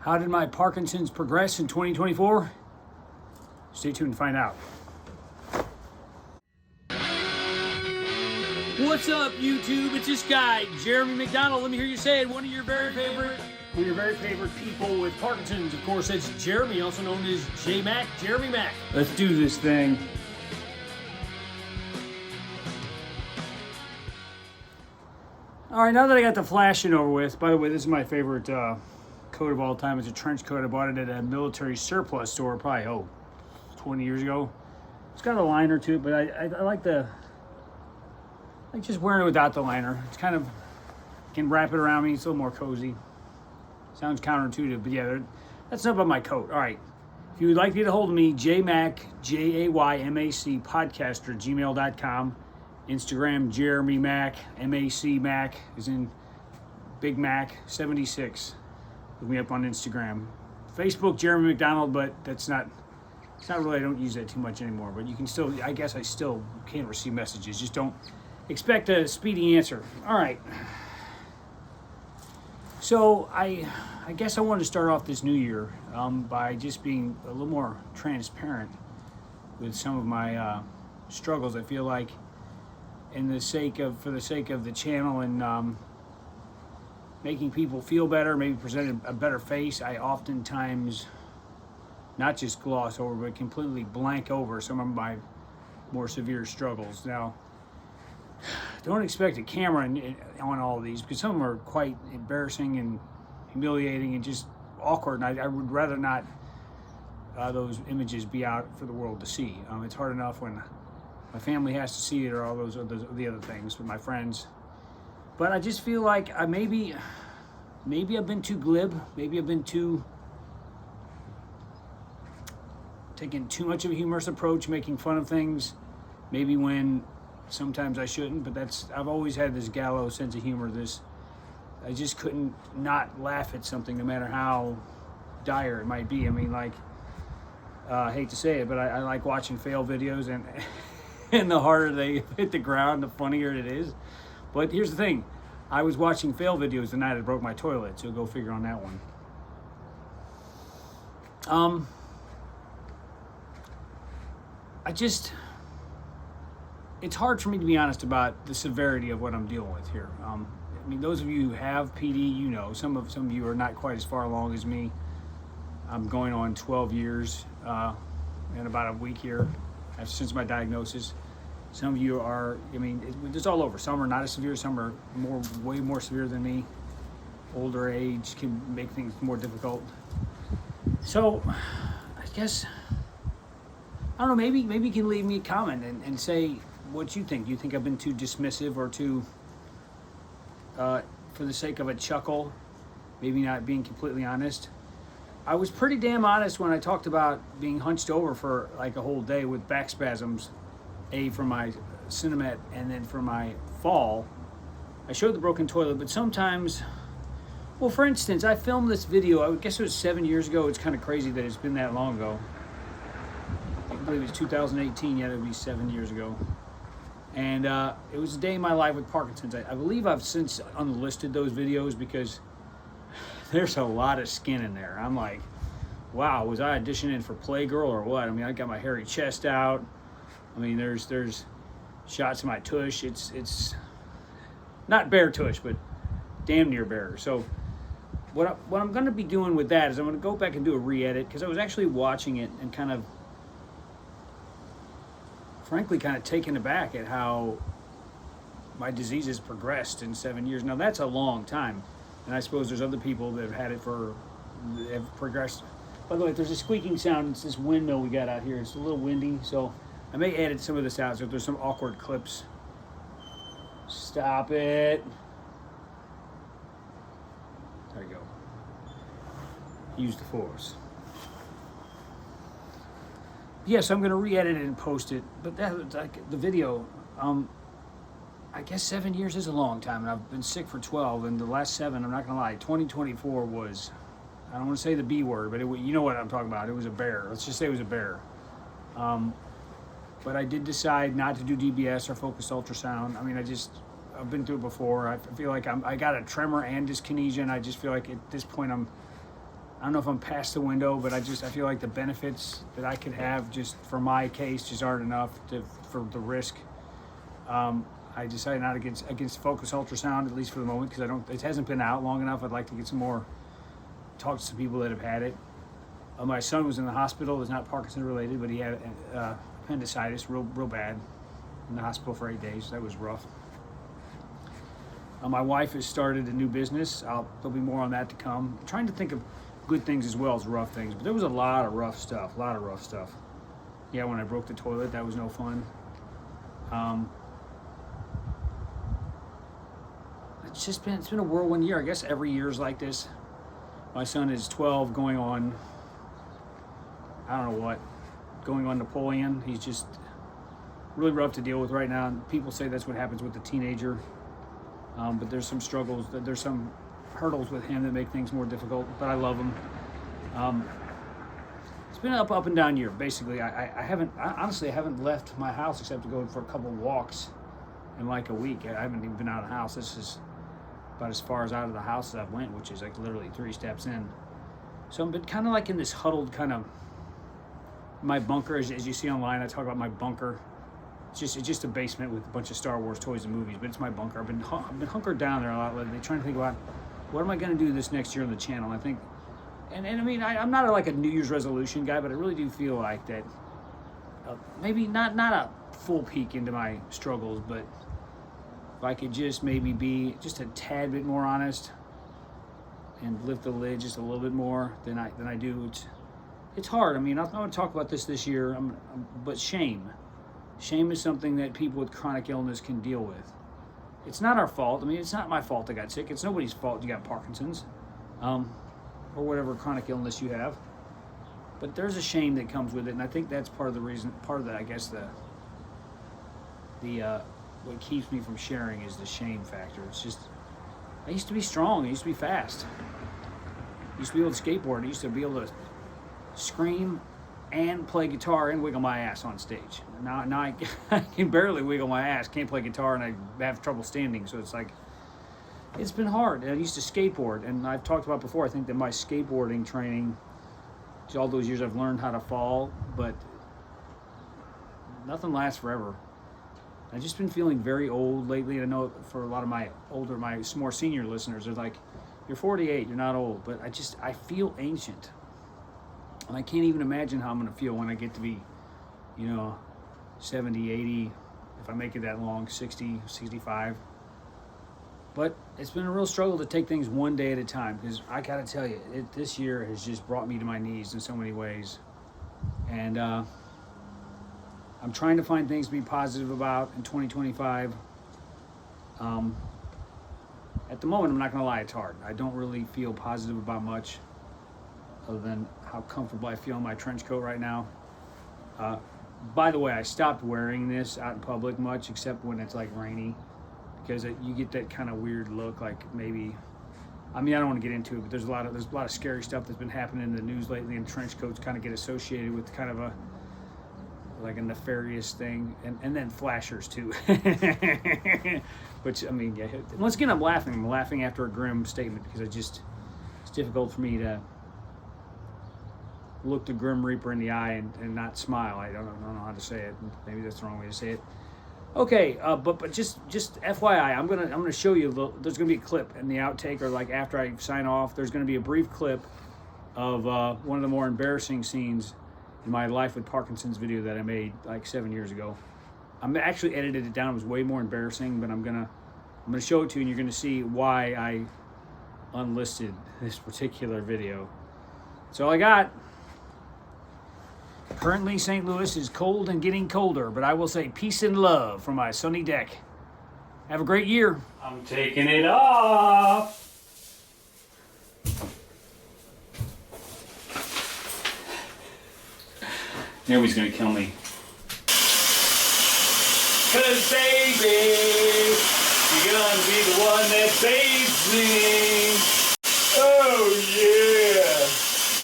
How did my Parkinson's progress in 2024? Stay tuned to find out. What's up, YouTube? It's this guy, Jeremy McDonald. Let me hear you say it. One of your very favorite people with Parkinson's. Of course, that's Jeremy, also known as J-Mac, Jeremy Mac. Let's do this thing. All right, now that I got the flashing over with, by the way, this is my favorite coat of all time. It's a trench coat. I bought it at a military surplus store probably, 20 years ago. It's got a liner to it, but I like just wearing it without the liner. It's kind of, can wrap it around me. It's a little more cozy. Sounds counterintuitive, but yeah, that's enough about my coat. All right. If you would like to get a hold of me, Jaymac, Jaymac, podcaster, gmail.com. Instagram, Jeremy Mac, M-A-C Mac, is in Big Mac 76. Look me up on Instagram. Facebook, Jeremy McDonald, but it's not really, I don't use that too much anymore. But you can still, I guess I still can receive messages. Just don't expect a speedy answer. All right. So I guess I wanted to start off this new year by just being a little more transparent with some of my struggles. I feel like, for the sake of the channel and making people feel better, maybe present a better face, I oftentimes not just gloss over, but completely blank over some of my more severe struggles. Now, don't expect a camera on all of these, because some of them are quite embarrassing and humiliating and just awkward, and I would rather not those images be out for the world to see. It's hard enough when my family has to see it, or all those the other things with my friends. But I just feel like maybe I've been too glib. Maybe I've been taking too much of a humorous approach, making fun of things. Maybe when sometimes I shouldn't, but I've always had this gallows sense of humor. I just couldn't not laugh at something, no matter how dire it might be. I mean, I hate to say it, but I like watching fail videos, and the harder they hit the ground, the funnier it is. But here's the thing. I was watching fail videos the night I broke my toilet, so go figure on that one. It's hard for me to be honest about the severity of what I'm dealing with here. I mean, those of you who have PD, you know, some of you are not quite as far along as me. I'm going on 12 years in about a week here since my diagnosis. Some of you are, I mean, it's all over. Some are not as severe, some are way more severe than me. Older age can make things more difficult. So, I guess, I don't know, maybe you can leave me a comment and say what you think. Do you think I've been too dismissive or too, for the sake of a chuckle, maybe not being completely honest? I was pretty damn honest when I talked about being hunched over for like a whole day with back spasms, from my Cinemet and then for my fall. I showed the broken toilet, but sometimes, well, for instance, I filmed this video, I guess it was 7 years ago. It's kind of crazy that it's been that long ago. I believe it's 2018, yeah, it would be 7 years ago. And it was a day in my life with Parkinson's. I believe I've since unlisted those videos because there's a lot of skin in there. I'm like, wow, was I auditioning for Playgirl or what? I mean, I got my hairy chest out. I mean, there's shots of my tush. It's not bare tush, but damn near bare. So what I'm going to be doing with that is I'm going to go back and do a re-edit, because I was actually watching it and frankly taken aback at how my disease has progressed in 7 years. Now, that's a long time. And I suppose there's other people that have had it have progressed. By the way, if there's a squeaking sound, it's this windmill we got out here. It's a little windy, so I may edit some of this out. So if there's some awkward clips, stop it. There you go. Use the force. Yes, I'm going to re-edit it and post it. But that, like, the video, I guess 7 years is a long time, and I've been sick for 12, and the last 7, I'm not going to lie, 2024 was, I don't want to say the B word, but you know what I'm talking about. It was a bear. Let's just say it was a bear. But I did decide not to do DBS or focused ultrasound. I mean, I've been through it before. I feel like I got a tremor and dyskinesia, and I just feel like at this point I don't know if I'm past the window, but I feel like the benefits that I could have just for my case just aren't enough for the risk. I decided not against focus ultrasound, at least for the moment, because it hasn't been out long enough. I'd like to get some more, talk to some people that have had it. My son was in the hospital. It's not Parkinson related, but he had appendicitis, real bad, in the hospital for 8 days. That was rough. My wife has started a new business. There'll be more on that to come. I'm trying to think of good things as well as rough things, but there was a lot of rough stuff. Yeah, when I broke the toilet, that was no fun. It's been a whirlwind year. I guess every year is like this. My son is 12, going on, I don't know what, going on Napoleon. He's just really rough to deal with right now. People say that's what happens with the teenager. But there's some struggles, there's some hurdles with him that make things more difficult, but I love him. It's been an up and down year, basically. I honestly haven't left my house except to go for a couple walks in like a week. I haven't even been out of the house. This is about as far as out of the house as I've went, which is like literally 3 steps in. So I've been kind of like in this huddled kind of, my bunker, as you see online, I talk about my bunker. It's just a basement with a bunch of Star Wars toys and movies, but it's my bunker. I've been hunkered down there a lot lately, trying to think about what am I going to do this next year on the channel. I think, and I mean, I'm not like a New Year's resolution guy, but I really do feel like that. Maybe not a full peek into my struggles, but if I could just maybe be just a tad bit more honest and lift the lid just a little bit more than I do. It's hard. I mean, I'm going to talk about this year, but shame. Shame is something that people with chronic illness can deal with. It's not our fault. I mean, it's not my fault I got sick. It's nobody's fault you got Parkinson's, or whatever chronic illness you have. But there's a shame that comes with it, and I think that's part of the reason. Part of the, I guess, the what keeps me from sharing is the shame factor. It's just, I used to be strong. I used to be fast. I used to be able to skateboard. I used to be able to scream and play guitar and wiggle my ass on stage. Now I can barely wiggle my ass, can't play guitar, and I have trouble standing. So it's like, it's been hard. I used to skateboard, and I've talked about before, I think that my skateboarding training, all those years I've learned how to fall, but nothing lasts forever. I've just been feeling very old lately. I know for a lot of my more senior listeners, they're like, you're 48, you're not old, but I feel ancient. And I can't even imagine how I'm going to feel when I get to be, 70, 80, if I make it that long, 60, 65. But it's been a real struggle to take things one day at a time, because I got to tell you, this year has just brought me to my knees in so many ways. And I'm trying to find things to be positive about in 2025. At the moment, I'm not going to lie, it's hard. I don't really feel positive about much, other than how comfortable I feel in my trench coat right now. By the way, I stopped wearing this out in public much, except when it's like rainy, because you get that kind of weird look, like maybe, I don't want to get into it, but there's a lot of scary stuff that's been happening in the news lately, and trench coats kind of get associated with kind of a nefarious thing, and then flashers too. Which, yeah, once again, I'm laughing after a grim statement, because it's difficult for me to look the Grim Reaper in the eye and not smile. I don't know how to say it. Maybe that's the wrong way to say it. Okay, but just FYI, I'm gonna show you. There's gonna be a clip in the outtake, or like after I sign off. There's gonna be a brief clip of one of the more embarrassing scenes in my Life with Parkinson's video that I made like 7 years ago. I'm actually edited it down. It was way more embarrassing, but I'm gonna show it to you, and you're gonna see why I unlisted this particular video. That's all I got. Currently, St. Louis is cold and getting colder, but I will say peace and love from my sunny deck. Have a great year. I'm taking it off. Nobody's gonna kill me. 'Cause baby, you're gonna be the one that saves me.